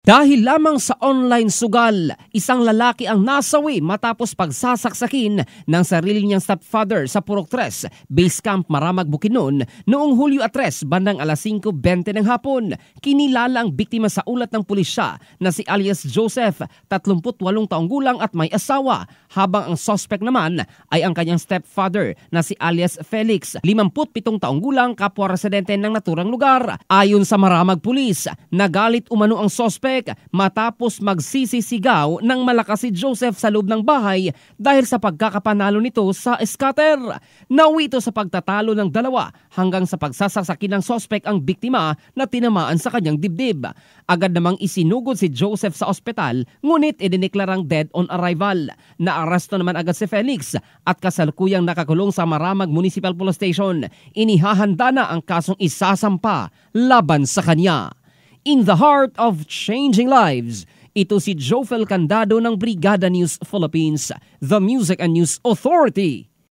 Dahil lamang sa online sugal, isang lalaki ang nasawi matapos pagsasaksakin ng sarili niyang stepfather sa Purok 3, Base Camp Maramag, Bukidnon noong Hulyo 3 bandang alas 5:20 ng hapon. Kinilala ang biktima sa ulat ng pulisya na si alias Joseph, 38 taong gulang at may asawa, habang ang suspect naman ay ang kanyang stepfather na si alias Felix, 57 taong gulang, kapwa residente ng naturang lugar. Ayon sa Maramag Police, nagalit umano ang suspect matapos magsisisigaw ng malakas si Joseph sa loob ng bahay dahil sa pagkakapanalo nito sa scatter. Nauwi ito sa pagtatalo ng dalawa hanggang sa pagsasaksakin ng suspect ang biktima na tinamaan sa kanyang dibdib. Agad namang isinugod si Joseph sa ospital, ngunit idineklarang dead on arrival. Naaresto naman agad si Felix at kasalukuyang nakakulong sa Maramag Municipal Police Station. Inihahanda na ang kasong isasampa laban sa kanya. In the heart of changing lives, ito si Jofel Candado ng Brigada News Philippines, the Music and News Authority.